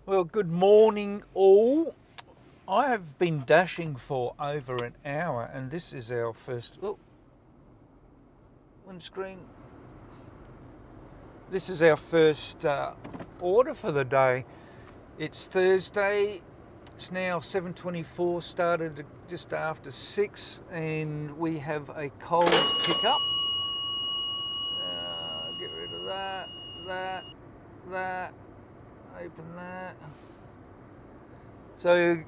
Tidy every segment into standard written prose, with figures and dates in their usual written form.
Well, good morning all. I have been dashing for over an hour and this is our first windscreen. This is our first order for the day. It's Thursday. It's now 7:24, started just after 6 and we have a Coles pickup. Get rid of that. Open that. So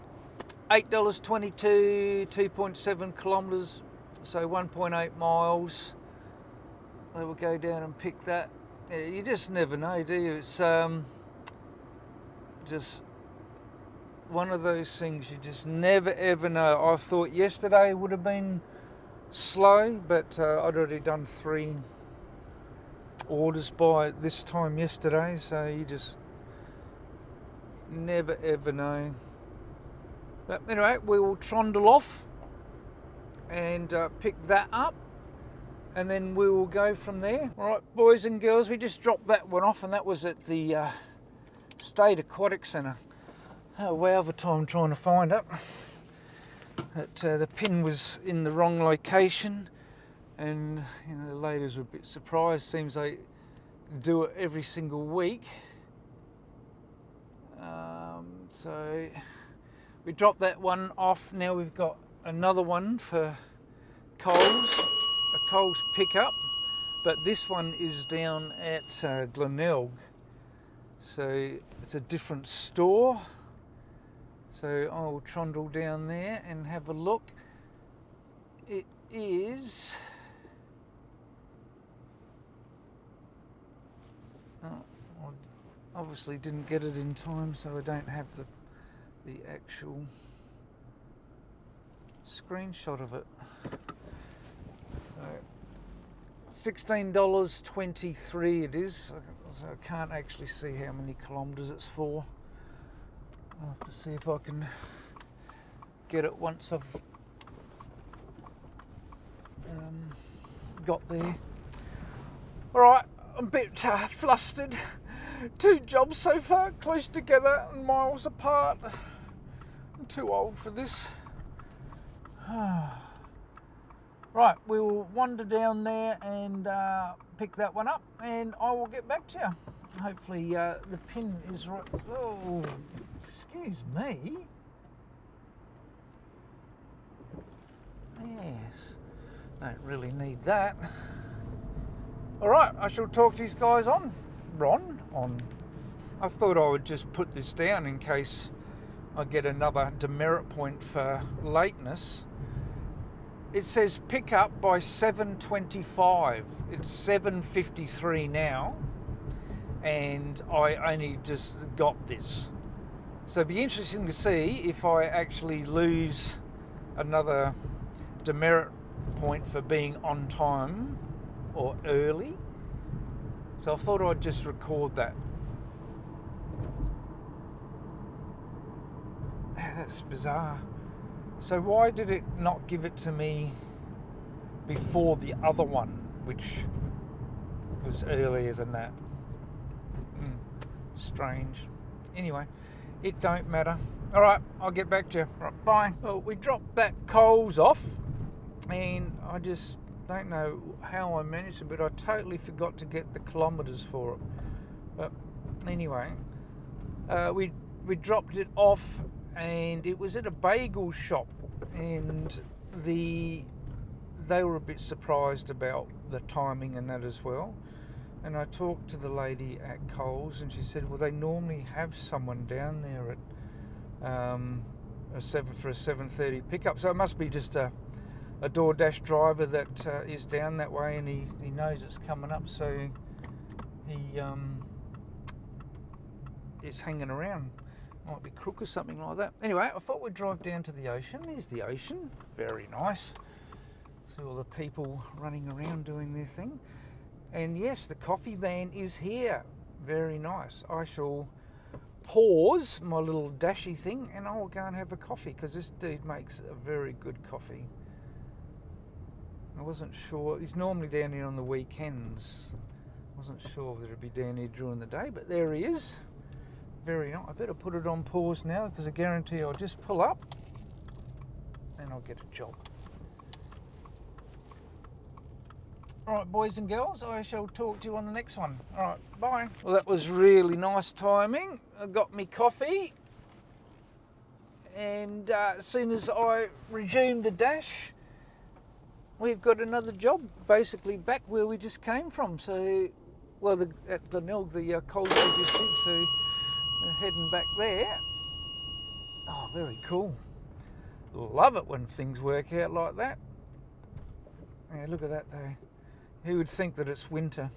$8.22, 2.7 kilometres, so 1.8 miles. They will go down and pick that. Yeah, you just never know, do you? It's just one of those things you just never ever know. I thought yesterday would have been slow, but I'd already done 3 orders by this time yesterday, so you just never ever know. But anyway, we will trundle off and pick that up and then we will go from there. Alright, boys and girls, we just dropped that one off and that was at the State Aquatic Centre. Oh wow, the time trying to find it. The pin was in the wrong location and the ladies were a bit surprised. Seems they do it every single week. So we dropped that one off. Now we've got another one for Coles, a Coles pickup, but this one is down at Glenelg, so it's a different store. So I'll trundle down there and have a look. It is obviously didn't get it in time, so I don't have the actual screenshot of it. So $16.23 it is, so I can't actually see how many kilometres it's for. I'll have to see if I can get it once I've got there. Alright, I'm a bit flustered. 2 jobs so far, close together and miles apart. I'm too old for this. Right, we will wander down there and pick that one up and I will get back to you. Hopefully the pin is right. Oh, excuse me. Yes, don't really need that. Alright, I shall talk to these guys on. I thought I would just put this down in case I get another demerit point for lateness. It says pick up by 7:25. It's 7:53 now and I only just got this. So it'd be interesting to see if I actually lose another demerit point for being on time or early. So I thought I'd just record that. That's bizarre. So why did it not give it to me before the other one, which was earlier than that? Strange. Anyway, it don't matter. All right, I'll get back to you. Right, bye. Well, we dropped that Coles off and I just don't know how I managed it, but I totally forgot to get the kilometres for it. But anyway, we dropped it off and it was at a bagel shop and they were a bit surprised about the timing and that as well. And I talked to the lady at Coles and she said, well, they normally have someone down there at for a 7:30 pickup, so it must be just a DoorDash driver that is down that way and he knows it's coming up, so he is hanging around. Might be crook or something like that. Anyway, I thought we'd drive down to the ocean. Here's the ocean, very nice. See all the people running around doing their thing. And yes, the coffee van is here, very nice. I shall pause my little dashy thing and I will go and have a coffee because this dude makes a very good coffee. I wasn't sure, he's normally down here on the weekends. I wasn't sure whether he'd be down here during the day, but there he is. very nice. I better put it on pause now because I guarantee I'll just pull up and I'll get a job. Alright, boys and girls, I shall talk to you on the next one. Alright, bye. Well, that was really nice timing. I got me coffee, and as soon as I resumed the dash, we've got another job, basically back where we just came from. So, well, at the Nilg, the coal we just did, so we're heading back there. Oh, very cool. Love it when things work out like that. Yeah, look at that though. Who would think that it's winter?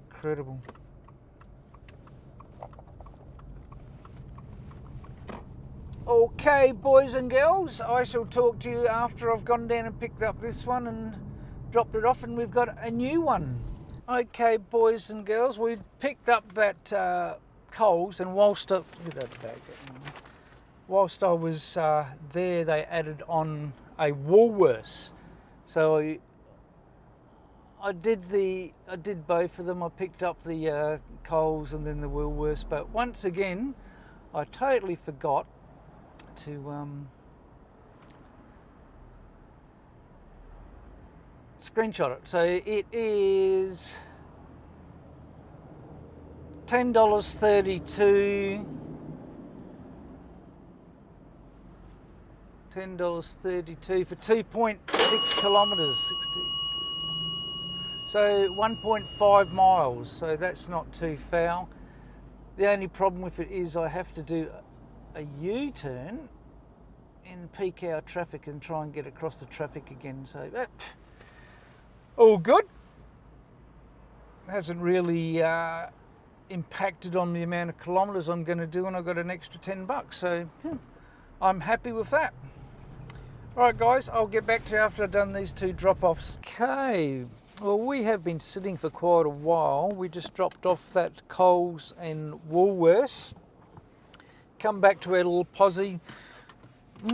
Incredible. Okay, boys and girls, I shall talk to you after I've gone down and picked up this one and dropped it off, and we've got a new one. Okay, boys and girls, we picked up that Coles, and whilst I was there, they added on a Woolworths. So I did both of them. I picked up the Coles and then the Woolworths, but once again, I totally forgot to screenshot it. So it is $10.32. $10.32 for 2.6 kilometres. So 1.5 miles. So that's not too foul. The only problem with it is I have to do a U-turn in peak hour traffic and try and get across the traffic again. So all good. Hasn't really impacted on the amount of kilometres I'm going to do, and I've got an extra $10. So I'm happy with that. Alright guys, I'll get back to you after I've done these two drop-offs. Okay, well, we have been sitting for quite a while. We just dropped off that Coles and Woolworths. Come back to our little posse. I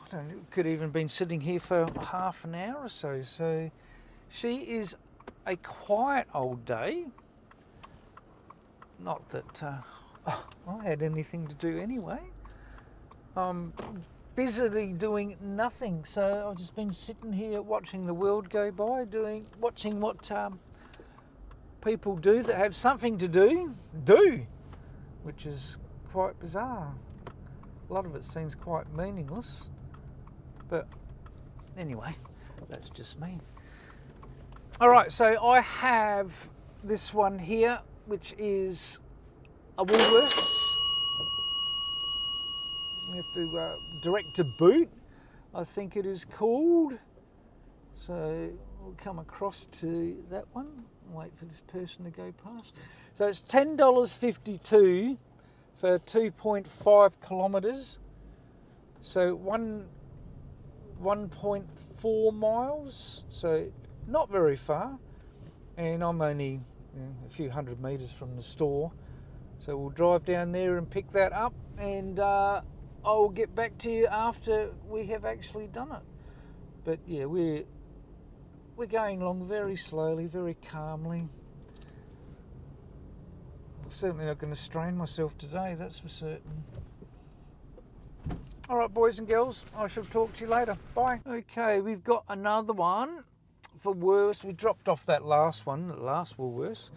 don't know, could even been sitting here for half an hour or so. So she is a quiet old day. Not that I had anything to do anyway. Busily doing nothing, so I've just been sitting here watching the world go by, watching what people do that have something to do, which is quite bizarre. A lot of it seems quite meaningless, but anyway, that's just me. Alright, so I have this one here, which is a Woolworths. We have to direct to boot, I think it is called. So we'll come across to that one. Wait for this person to go past. So it's $10.52 for 2.5 kilometres. So 1.4 miles. So not very far. And I'm only a few hundred metres from the store. So we'll drive down there and pick that up, and I'll get back to you after we have actually done it. But yeah, we're going along very slowly, very calmly. I'm certainly not going to strain myself today, that's for certain. Alright, boys and girls, I shall talk to you later. Bye. Okay, we've got another one for Woolworths. We dropped off that last one, the last Woolworths,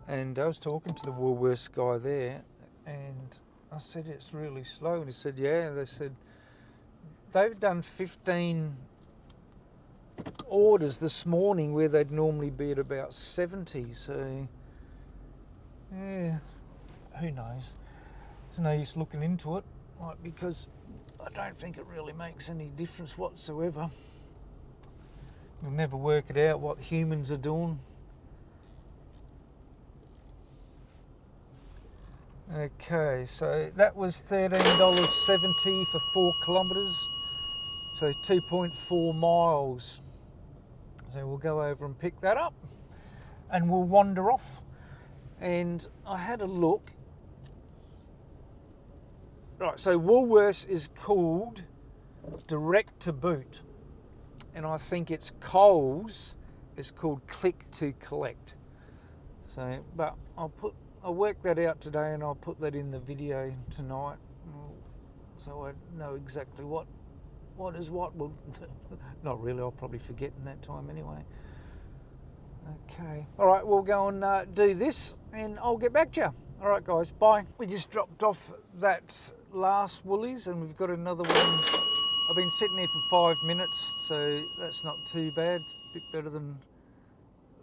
and I was talking to the Woolworths guy there, and I said, it's really slow. And he said, yeah. They said they've done 15 orders this morning where they'd normally be at about 70. So, yeah, who knows? There's no use looking into it, because I don't think it really makes any difference whatsoever. We'll never work it out what humans are doing. Okay, so that was $13.70 for 4 kilometres, so 2.4 miles. So we'll go over and pick that up, and we'll wander off. And I had a look. Right, so Woolworths is called Direct to Boot, and I think it's Coles is called Click to Collect. So, but I'll put I'll work that out today and I'll put that in the video tonight, so I know exactly what is what. Well, not really, I'll probably forget in that time anyway. Okay, all right, we'll go and do this and I'll get back to you. All right, guys, bye. We just dropped off that last Woolies and we've got another one. I've been sitting here for 5 minutes, so that's not too bad. It's a bit better than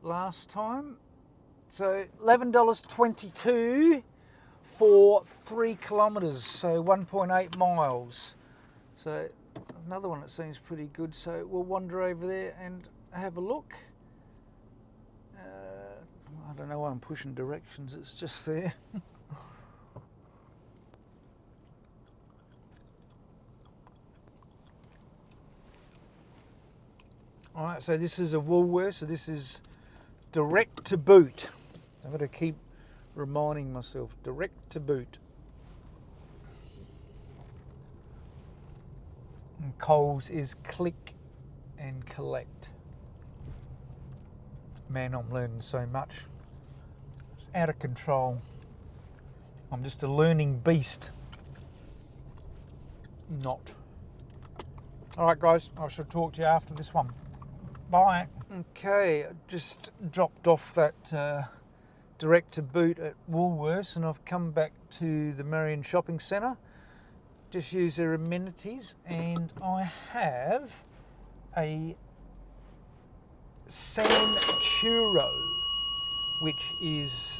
last time. So $11.22 for 3 kilometres, so 1.8 miles. So another one that seems pretty good. So we'll wander over there and have a look. I don't know why I'm pushing directions, it's just there. Alright, so this is a Woolworths, so this is direct to boot. I've got to keep reminding myself, direct to boot. And Coles is click and collect. Man, I'm learning so much. It's out of control. I'm just a learning beast. Not. Alright guys, I shall talk to you after this one. Bye. Okay, I just dropped off that direct to boot at Woolworths and I've come back to the Marion Shopping Centre. Just use their amenities and I have a San Churro, which is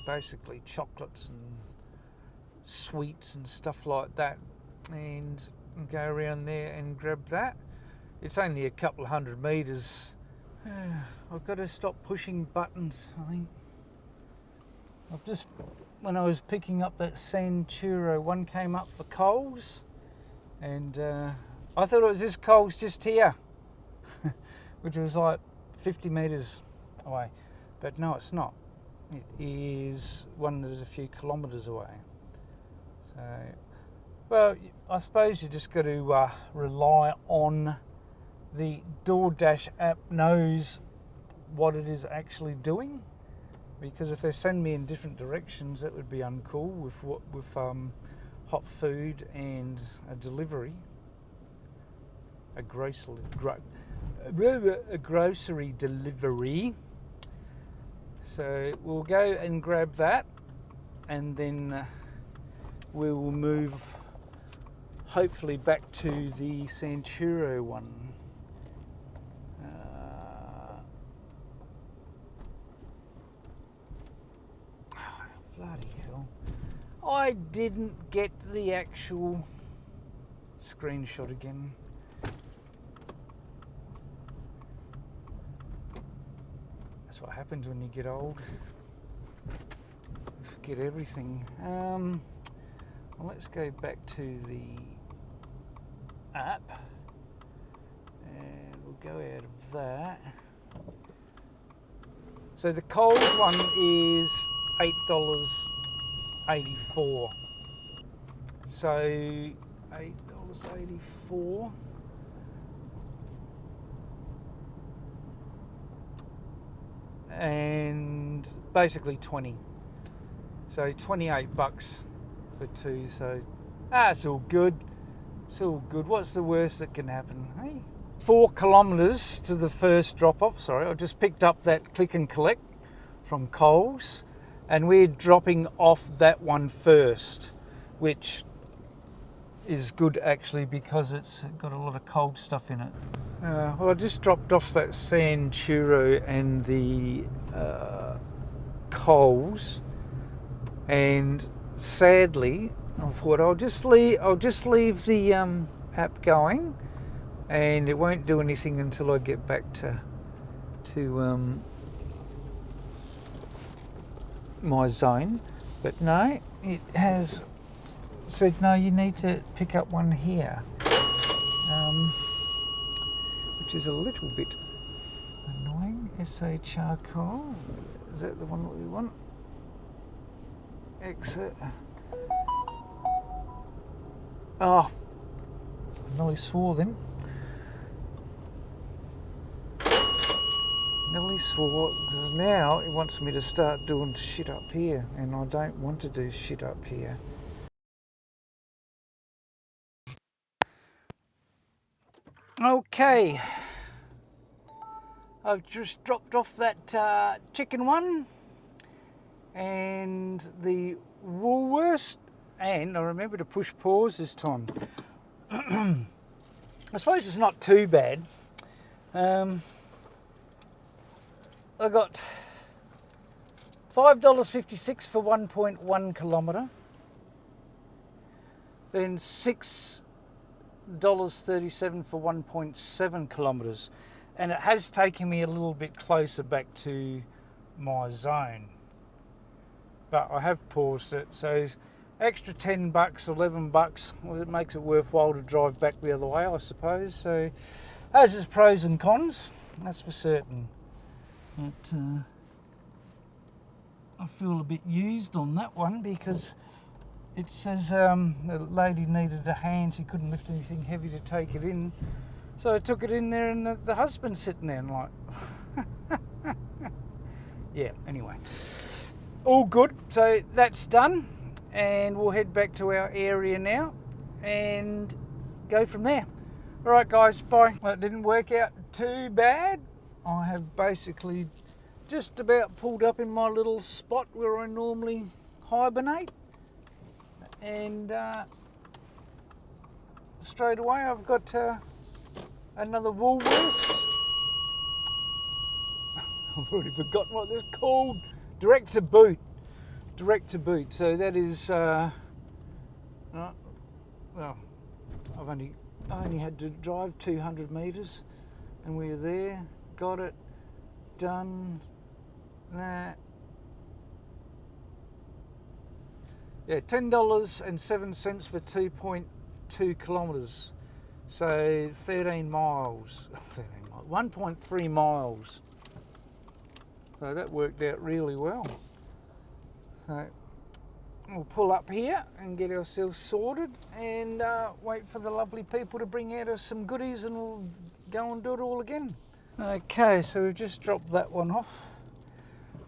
basically chocolates and sweets and stuff like that, and go around there and grab that. It's only a couple of 100 metres. I've got to stop pushing buttons, I think. When I was picking up that San Churro, one came up for Coles, and I thought it was this Coles just here, which was like 50 metres away. But no, it's not. It is one that is a few kilometres away. So, well, I suppose you just got to rely on the DoorDash app knows what it is actually doing, because if they send me in different directions, that would be uncool with hot food and a delivery, a grocery delivery. So we'll go and grab that, and then we will move hopefully back to the San Churro one. Bloody hell. I didn't get the actual screenshot again. That's what happens when you get old. You forget everything. Well, let's go back to the app. And we'll go out of that. So the Coles one is $8.84. So $8.84. And basically 20. So 28 bucks for 2. So it's all good. It's all good. What's the worst that can happen? Hey, 4 kilometres to the first drop off. Sorry, I just picked up that click and collect from Coles, and we're dropping off that one first, which is good actually because it's got a lot of cold stuff in it. Well, I just dropped off that San Churro and the Coles, and sadly, I thought I'll just leave the app going, and it won't do anything until I get back to my zone. But no, it has said no, you need to pick up one here, which is a little bit annoying. SA Chargrill, is that the one that we want? Exit. Oh, I nearly swore then. nearly swore, because now he wants me to start doing shit up here, and I don't want to do shit up here. Okay, I've just dropped off that chicken one and the Woolworths, and I remember to push pause this time. I suppose it's not too bad. I got $5.56 for 1.1 kilometre, then $6.37 for 1.7 kilometres, and it has taken me a little bit closer back to my zone, but I have paused it, so extra $10, $11, well, it makes it worthwhile to drive back the other way, I suppose. So as its pros and cons, that's for certain. But I feel a bit used on that one, because it says the lady needed a hand, she couldn't lift anything heavy to take it in, so I took it in there, and the husband's sitting there and like yeah, anyway, all good. So that's done, and we'll head back to our area now and go from there. All right guys, bye. Well, it didn't work out too bad. I have basically just about pulled up in my little spot where I normally hibernate, and straight away I've got another Woolworths. I've already forgotten what this is called. Direct to boot. So that is well, I only had to drive 200 metres, and we're there. Got it done. Yeah, $10.07 for 2.2 kilometres. So 13 miles, 1.3 miles. So that worked out really well. So we'll pull up here and get ourselves sorted, and wait for the lovely people to bring out us some goodies, and we'll go and do it all again. Okay, so we've just dropped that one off.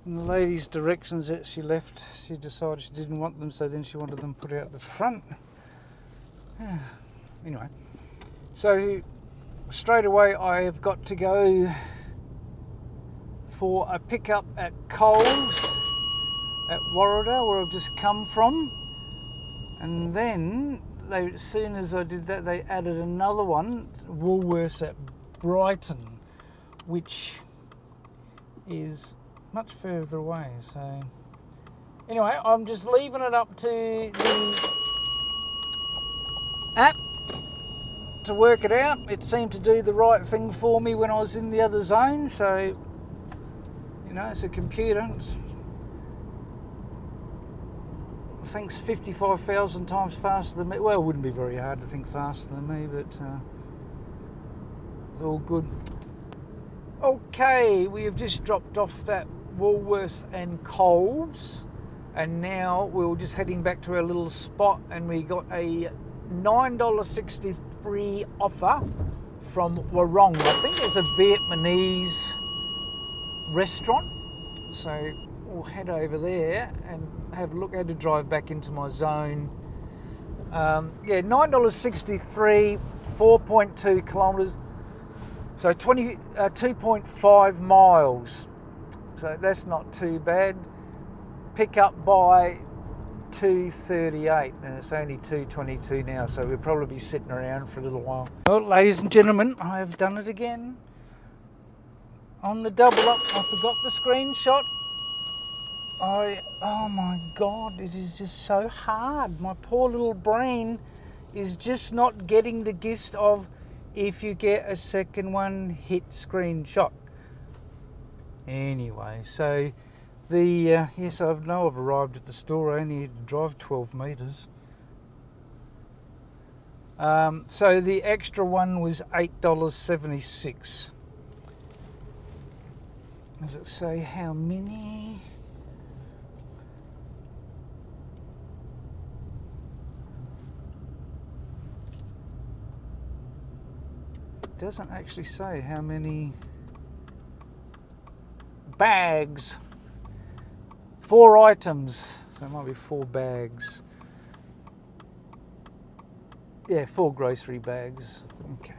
And the lady's directions that she left, she decided she didn't want them, so then she wanted them put out the front. Anyway, so straight away I have got to go for a pickup at Coles at Warong, where I've just come from, and then as soon as I did that, they added another one, Woolworths at Brighton, which is much further away. So anyway, I'm just leaving it up to the app to work it out. It seemed to do the right thing for me when I was in the other zone, so you know, it's a computer. It thinks 55,000 times faster than me. Well, it wouldn't be very hard to think faster than me, but it's all good. Okay, we have just dropped off that Woolworths and Coles, and now we're just heading back to our little spot, and we got a $9.63 offer from Warong. I think there's a Vietnamese restaurant, so we'll head over there and have a look. How to drive back into my zone. Yeah, $9.63, 4.2 kilometres, so 2.5 miles. So that's not too bad. Pick up by 2:38, and it's only 2:22 now, so we'll probably be sitting around for a little while. Well, ladies and gentlemen, I have done it again. On the double up, I forgot the screenshot. Oh my God, it is just so hard. My poor little brain is just not getting the gist of, if you get a second one, hit screenshot. Anyway, so yes, I've arrived at the store. I only had to drive 12 metres. So the extra one was $8.76. Does it say how many? It doesn't actually say how many bags. 4 items, so it might be 4 bags. Yeah, 4 grocery bags. Okay.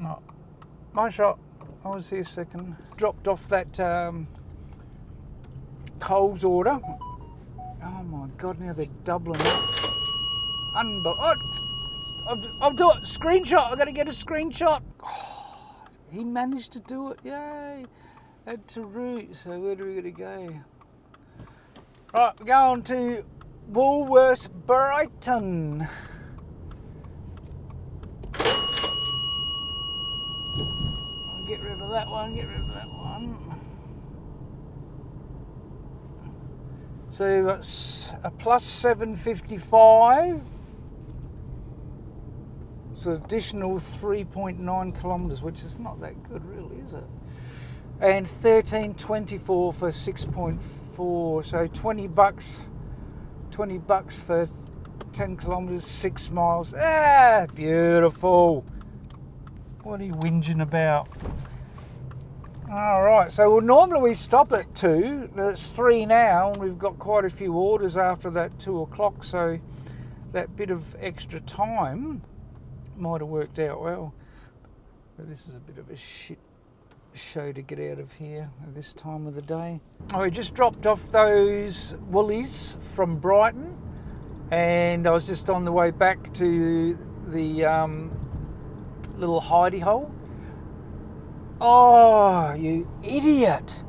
Oh, my shot. I was here a second. Dropped off that Coles order. Oh my God! Now they're doubling up. I'll do it. Screenshot. I got to get a screenshot. Oh, he managed to do it. Yay! Add to route. So where do we got to go? Right, we're going to Woolworths Brighton. I'll get rid of that one. Get rid of that one. So that's a plus 755. It's an additional 3.9 kilometres, which is not that good, really, is it? And 13.24 for 6.4. So $20. $20 for 10 kilometres, 6 miles. Ah, beautiful. What are you whinging about? All right, so normally we stop at 2. It's 3 now, and we've got quite a few orders after that 2 o'clock, so that bit of extra time might have worked out well. But this is a bit of a shit show to get out of here at this time of the day. Oh, we just dropped off those woolies from Brighton, and I was just on the way back to the little hidey hole. Oh, you idiot!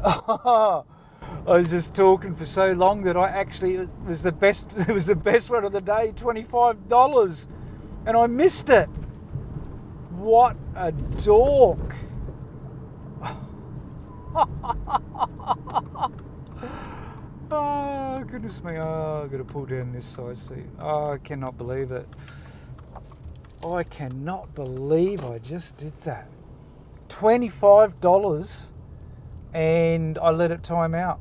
Oh, I was just talking for so long that it was the best. It was the best one of the day. $25, and I missed it. What a dork! Oh goodness me! Oh, I've got to pull down this side seat. Oh, I cannot believe it. I cannot believe I just did that. $25 and I let it time out.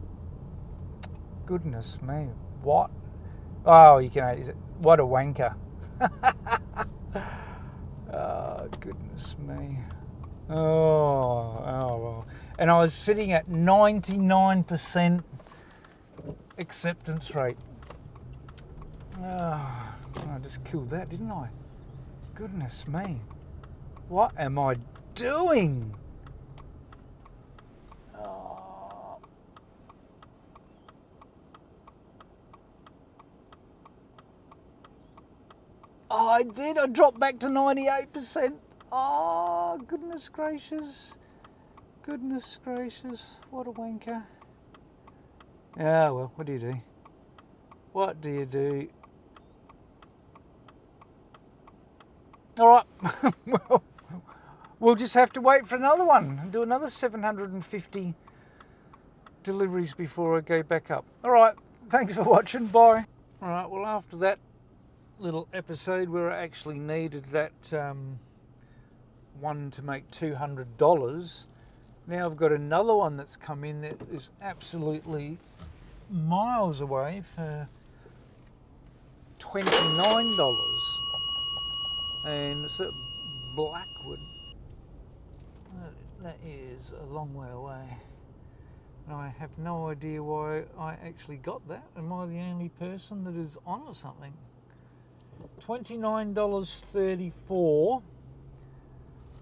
Goodness me. What? Oh, you can. What a wanker. Oh, goodness me. Oh, well. And I was sitting at 99% acceptance rate. Oh, I just killed that, didn't I? Goodness me. What am I doing? Oh. Oh, I did. I dropped back to 98%. Oh, goodness gracious. Goodness gracious. What a wanker. Yeah, well, what do you do? What do you do? All right, well, we'll just have to wait for another one and do another 750 deliveries before I go back up. All right, thanks for watching. Bye. All right, well, after that little episode where I actually needed that one to make $200, now I've got another one that's come in that is absolutely miles away for $29. And it's at Blackwood. That is a long way away. And I have no idea why I actually got that. Am I the only person that is on or something? $29.34 for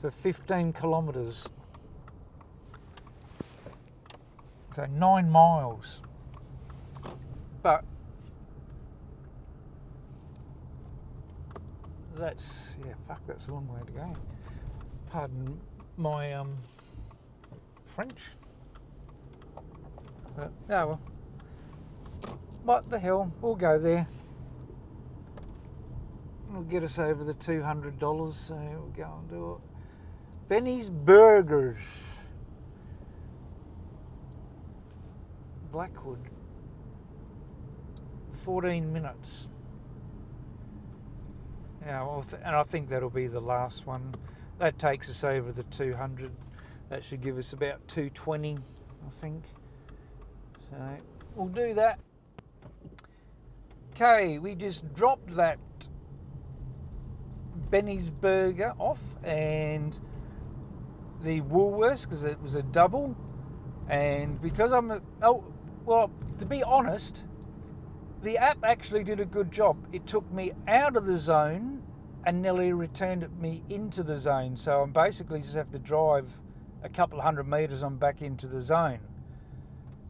15 kilometres. So 9 miles. But that's a long way to go. Pardon my French. But, oh well. What the hell? We'll go there. It'll get us over the $200, so we'll go and do it. Benny's Burgers. Blackwood. 14 minutes. Yeah, well, and I think that'll be the last one. That takes us over the 200. That should give us about 220, I think. So we'll do that. Okay, we just dropped that Benny's burger off and the Woolworths because it was a double. And because to be honest, the app actually did a good job. It took me out of the zone and nearly returned me into the zone. So I'm basically just have to drive a couple of 100 metres, I'm back into the zone.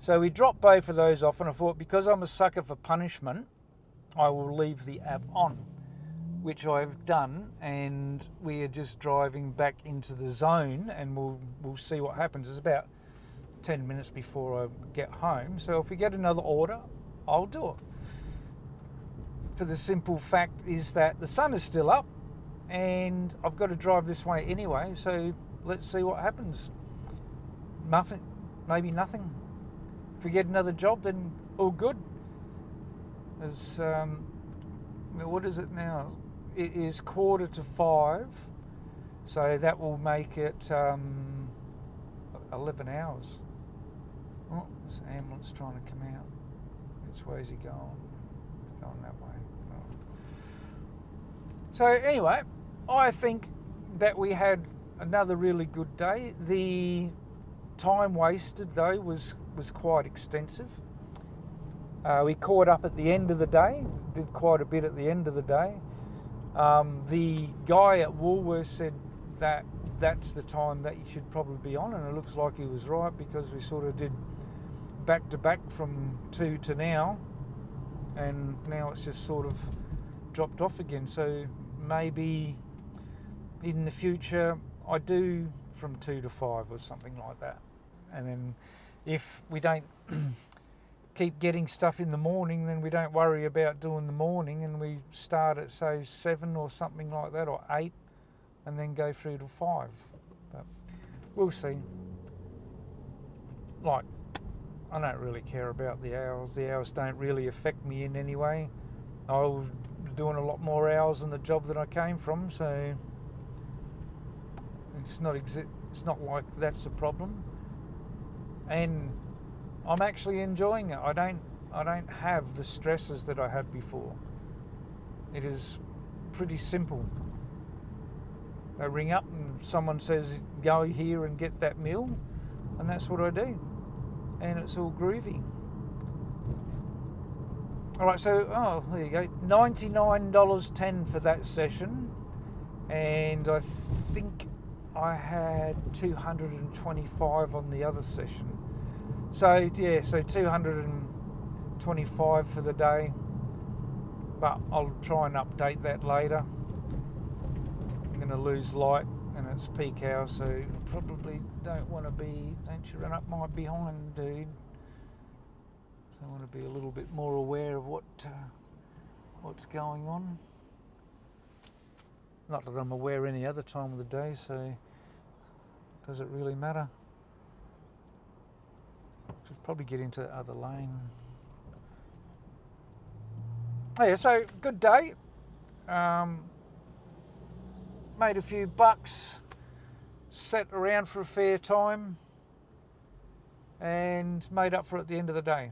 So we dropped both of those off, and I thought because I'm a sucker for punishment, I will leave the app on, which I've done, and we are just driving back into the zone, and we'll see what happens. It's about 10 minutes before I get home, so if we get another order, I'll do it. For the simple fact is that the sun is still up, and I've got to drive this way anyway, so let's see what happens. Nothing, maybe nothing. If we get another job, then all good. As what is it now? It is 4:45, so that will make it 11 hours. Oh, there's an ambulance trying to come out. Which way is he going? He's going that way. Oh. So anyway, I think that we had another really good day. The time wasted though was quite extensive. We caught up at the end of the day, did quite a bit at the end of the day. The guy at Woolworths said that that's the time that you should probably be on, and it looks like he was right because we sort of did back to back from 2 to now, and now it's just sort of dropped off again. So maybe in the future I do from 2 to 5 or something like that, and then if we don't keep getting stuff in the morning, then we don't worry about doing the morning, and we start at say 7 or something like that, or 8, and then go through to 5. But we'll see. Like, I don't really care about the hours. The hours don't really affect me in any way. I was doing a lot more hours in the job that I came from, so it's not like that's a problem. And I'm actually enjoying it. I don't have the stresses that I had before. It is pretty simple. They ring up and someone says, go here and get that meal, and that's what I do. And it's all groovy. Alright, so, there you go. $99.10 for that session. And I think I had 225 on the other session. So, yeah, so 225 for the day. But I'll try and update that later. I'm going to lose light, and it's peak hour, so I probably don't you run up my behind, dude. So I want to be a little bit more aware of what's going on. Not that I'm aware any other time of the day, so does it really matter? Should probably get into the other lane. Oh yeah, so good day. Made a few bucks, sat around for a fair time, and made up for it at the end of the day.